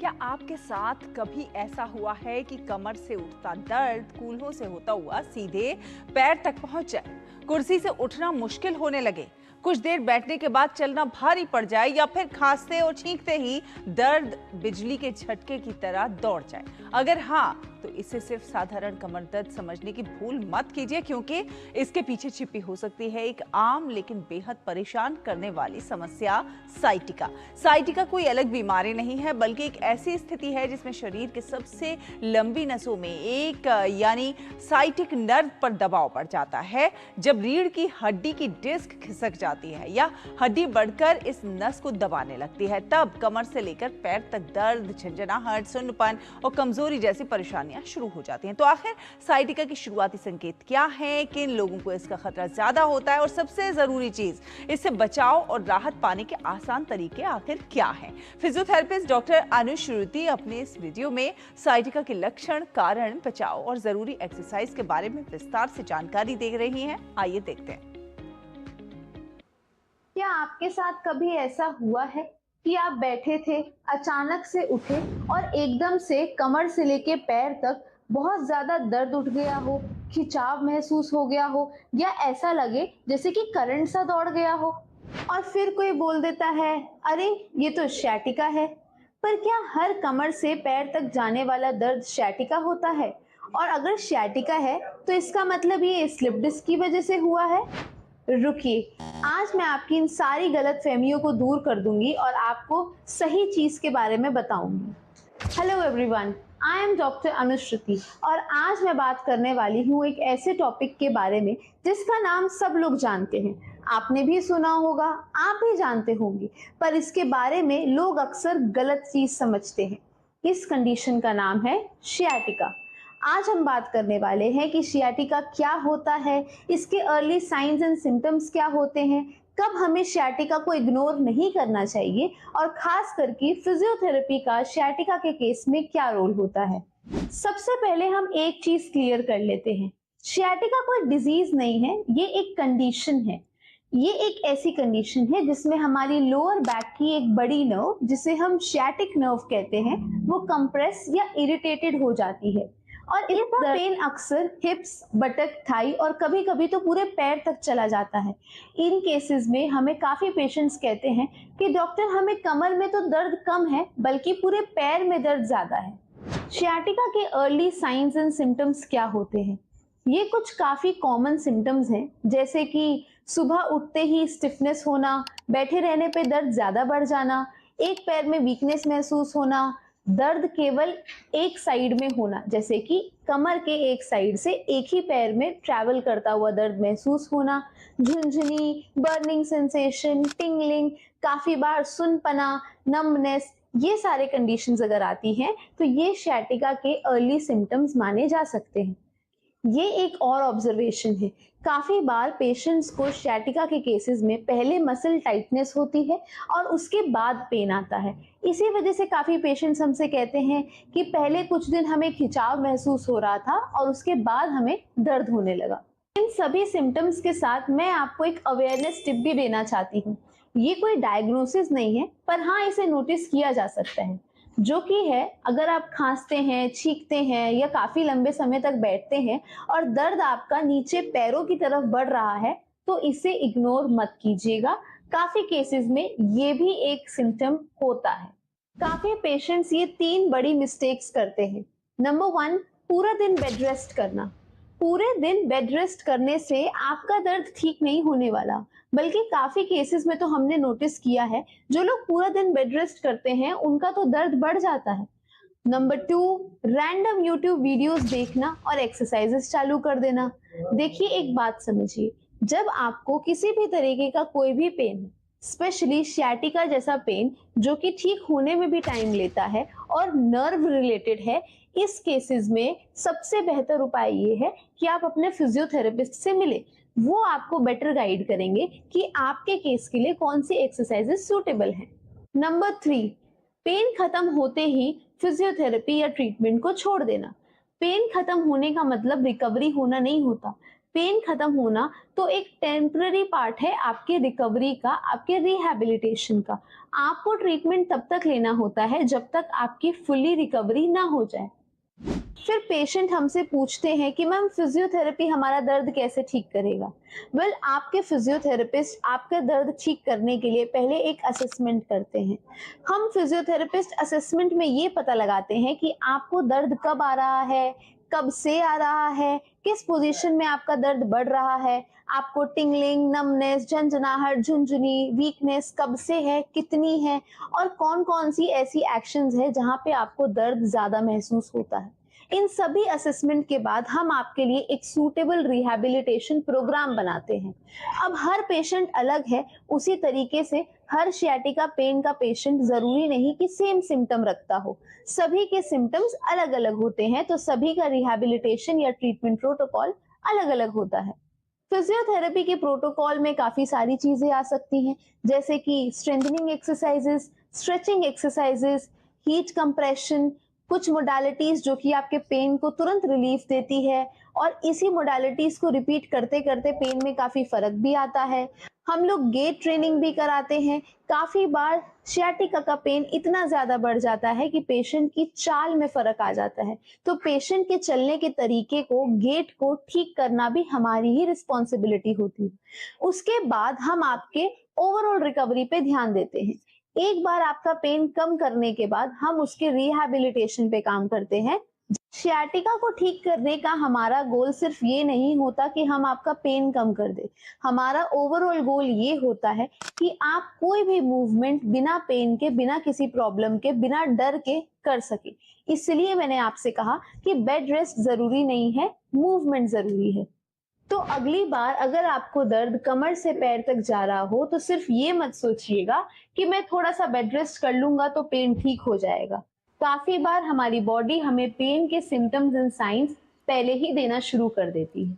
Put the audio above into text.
क्या आपके साथ कभी ऐसा हुआ है कि कमर से उठता दर्द कूल्हों से होता हुआ सीधे पैर तक पहुंच जाए, कुर्सी से उठना मुश्किल होने लगे, कुछ देर बैठने के बाद चलना भारी पड़ जाए या फिर खांसते और छींकते ही दर्द बिजली के झटके की तरह दौड़ जाए? अगर हाँ, तो इसे सिर्फ साधारण कमर दर्द समझने की भूल मत कीजिए, क्योंकि इसके पीछे छिपी हो सकती है एक आम लेकिन बेहद परेशान करने वाली समस्या, साइटिका। साइटिका कोई अलग बीमारी नहीं है, बल्कि एक ऐसी स्थिति है जिसमें शरीर के सबसे लंबी नसों में एक यानी साइटिक नर्व पर दबाव पड़ जाता है। जब रीढ़ की हड्डी की डिस्क खिसक जाती है या हड्डी बढ़कर इस नस को दबाने लगती है, तब कमर से लेकर पैर तक दर्द, झंझनाहट, सुन्नपन और कमजोरी जैसी परेशानियां शुरू हो जाती हैं। तो आखिर साइटिका के शुरुआती संकेत क्या हैं, किन लोगों को इसका खतरा ज्यादा होता है और सबसे जरूरी चीज, इससे बचाव और राहत पाने के आसान तरीके आखिर क्या हैं? फिजियोथेरेपिस्ट डॉक्टर अनुष श्रुति अपने इस वीडियो में साइटिका के लक्षण, कारण, बचाव और जरूरी एक्सरसाइज के बारे में विस्तार से जानकारी दे रही हैं। आइए देखते हैं। क्या आपके साथ कभी ऐसा हुआ है कि आप बैठे थे, अचानक से उठे और एकदम से कमर से लेके पैर तक बहुत ज्यादा दर्द उठ गया हो, खिंचाव महसूस हो गया हो या ऐसा लगे जैसे कि करंट सा दौड़ गया हो? और फिर कोई बोल देता है, अरे ये तो sciatica है। पर क्या हर कमर से पैर तक जाने वाला दर्द sciatica होता है? और अगर sciatica है तो इसका मतलब ये स्लिप डिस्क की वजह से हुआ है? रुकिए, आज मैं आपकी इन सारी गलतफहमियों को दूर कर दूंगी और आपको सही चीज के बारे में बताऊंगी। Hello everyone, I am doctor Anush Shruti और आज मैं बात करने वाली हूँ एक ऐसे टॉपिक के बारे में जिसका नाम सब लोग जानते हैं। आपने भी सुना होगा, आप भी जानते होंगे, पर इसके बारे में लोग अक्सर गलत चीज समझते हैं। इस कंडीशन का नाम है शियाटिका। आज हम बात करने वाले हैं कि शियाटिका क्या होता है, इसके अर्ली साइंस एंड सिम्टम्स क्या होते हैं, कब हमें शियाटिका को इग्नोर नहीं करना चाहिए और खास करके फिजियोथेरेपी का शियाटिका के केस में क्या रोल होता है। सबसे पहले हम एक चीज क्लियर कर लेते हैं, शियाटिका कोई डिजीज नहीं है, ये एक कंडीशन है। ये एक ऐसी कंडीशन है जिसमें हमारी लोअर बैक की एक बड़ी नर्व, जिसे हम शियाटिक नर्व कहते हैं, वो कंप्रेस या इरिटेटेड हो जाती है और इसका पेन अक्सर हिप्स, बटक, थाई और कभी कभी तो पूरे पैर तक चला जाता है। इन केसेस में हमें काफी पेशेंट्स कहते हैं कि डॉक्टर हमें कमर में तो दर्द कम है, बल्कि पूरे पैर में दर्द ज्यादा है। शियाटिका के अर्ली साइंस एंड सिम्टम्स क्या होते हैं? ये कुछ काफी कॉमन सिम्टम्स हैं, जैसे कि सुबह उठते ही स्टिफनेस होना, बैठे रहने पे दर्द ज्यादा बढ़ जाना, एक पैर में वीकनेस महसूस होना, दर्द केवल एक साइड में होना, जैसे कि कमर के एक साइड से एक ही पैर में ट्रैवल करता हुआ दर्द महसूस होना, झुनझुनी, बर्निंग सेंसेशन, टिंगलिंग, काफी बार सुनपना, नमनेस, ये सारे कंडीशंस अगर आती हैं तो ये शियाटिका के अर्ली सिम्टम्स माने जा सकते हैं। ये एक और ऑब्जर्वेशन है, काफी बार पेशेंट्स को शियाटिका के केसेस में पहले मसल टाइटनेस होती है और उसके बाद पेन आता है। इसी वजह से काफी पेशेंट्स हमसे कहते हैं कि पहले कुछ दिन हमें खिंचाव महसूस हो रहा था और उसके बाद हमें दर्द होने लगा। इन सभी सिम्टम्स के साथ मैं आपको एक अवेयरनेस टिप भी देना चाहती हूँ। ये कोई डायग्नोसिस नहीं है, पर हाँ इसे नोटिस किया जा सकता है, जो कि है, अगर आप खांसते हैं, छींकते हैं या काफी लंबे समय तक बैठते हैं और दर्द आपका नीचे पैरों की तरफ बढ़ रहा है, तो इसे इग्नोर मत कीजिएगा। काफी केसेस में ये भी एक सिम्टम होता है। काफी पेशेंट्स ये 3 बड़ी मिस्टेक्स करते हैं। नंबर 1, पूरा दिन बेड रेस्ट करना। पूरे दिन बेड रेस्ट करने से आपका दर्द ठीक नहीं होने वाला, बल्कि काफी केसेस में तो हमने नोटिस किया है, जो लोग पूरा दिन बेड रेस्ट करते हैं उनका तो दर्द बढ़ जाता है। नंबर 2, रैंडम यूट्यूब वीडियोस देखना और एक्सरसाइजेस चालू कर देना। देखिए, एक बात समझिए, जब आपको किसी भी तरीके का कोई भी पेन, स्पेशली शियाटिका जैसा पेन जो कि ठीक होने में भी टाइम लेता है और नर्व रिलेटेड है, इस केसेस में सबसे बेहतर उपाय ये है कि आप अपने फिजियोथेरेपिस्ट से मिले। वो आपको बेटर गाइड करेंगे कि आपके केस के लिए कौन सी एक्सरसाइजेस सूटेबल हैं। नंबर 3, पेन खत्म होते ही फिजियोथेरेपी या ट्रीटमेंट को छोड़ देना। पेन खत्म होने का मतलब रिकवरी होना नहीं होता। पेन खत्म होना तो एक टेम्पररी पार्ट है आपके रिकवरी का, आपके रिहैबिलिटेशन का। आपको ट्रीटमेंट तब तक लेना होता है जब तक आपकी फुल्ली रिकवरी ना हो जाए। फिर पेशेंट हमसे पूछते हैं कि मैम फिजियोथेरेपी हमारा दर्द कैसे ठीक करेगा। वेल आपके फिजियोथेरेपिस्ट आपका दर्द ठीक करने के लिए पहले एक असेसमेंट करते हैं। हम फिजियोथेरेपिस्ट असेसमेंट में ये पता लगाते हैं कि आपको दर्द कब आ रहा है, कब से आ रहा है, किस पोजीशन में आपका दर्द बढ़ रहा है, आपको टिंगलिंग, नमनेस, झंझनाहट, झुनझुनी, वीकनेस कब से है, कितनी है, और कौन कौन सी ऐसी एक्शंस है जहां पे आपको दर्द ज्यादा महसूस होता है। इन सभी असेसमेंट के बाद हम आपके लिए एक सूटेबल रिहैबिलिटेशन प्रोग्राम बनाते हैं। अब हर पेशेंट अलग है, उसी तरीके से हर सियाटिका पेन का पेशेंट जरूरी नहीं कि सेम सिम्टम रखता हो। सभी के सिम्टम्स अलग अलग होते हैं, तो सभी का रिहैबिलिटेशन या ट्रीटमेंट प्रोटोकॉल अलग अलग होता है। फिजियोथेरेपी के प्रोटोकॉल में काफी सारी चीजें आ सकती हैं, जैसे कि strengthening exercises, stretching exercises, heat compression, कुछ मोडालिटीज जो कि आपके पेन को तुरंत रिलीफ देती है, और इसी मोडालिटीज को रिपीट करते करते पेन में काफी फर्क भी आता है। हम लोग गेट ट्रेनिंग भी कराते हैं। काफी बार सियाटिका का पेन इतना ज्यादा बढ़ जाता है कि पेशेंट की चाल में फर्क आ जाता है, तो पेशेंट के चलने के तरीके को, गेट को ठीक करना भी हमारी ही रिस्पॉन्सिबिलिटी होती है। उसके बाद हम आपके ओवरऑल रिकवरी पे ध्यान देते हैं। एक बार आपका पेन कम करने के बाद हम उसके रिहैबिलिटेशन पे काम करते हैं। सियाटिका को ठीक करने का हमारा गोल सिर्फ ये नहीं होता कि हम आपका पेन कम कर दे। हमारा ओवरऑल गोल ये होता है कि आप कोई भी मूवमेंट बिना पेन के, बिना किसी प्रॉब्लम के, बिना डर के कर सके। इसलिए मैंने आपसे कहा कि बेड रेस्ट जरूरी नहीं है, मूवमेंट जरूरी है। तो अगली बार अगर आपको दर्द कमर से पैर तक जा रहा हो तो सिर्फ ये मत सोचिएगा कि मैं थोड़ा सा बेड रेस्ट कर लूंगा तो पेन ठीक हो जाएगा। काफी बार हमारी बॉडी हमें पेन के सिम्टम्स एंड साइंस पहले ही देना शुरू कर देती है।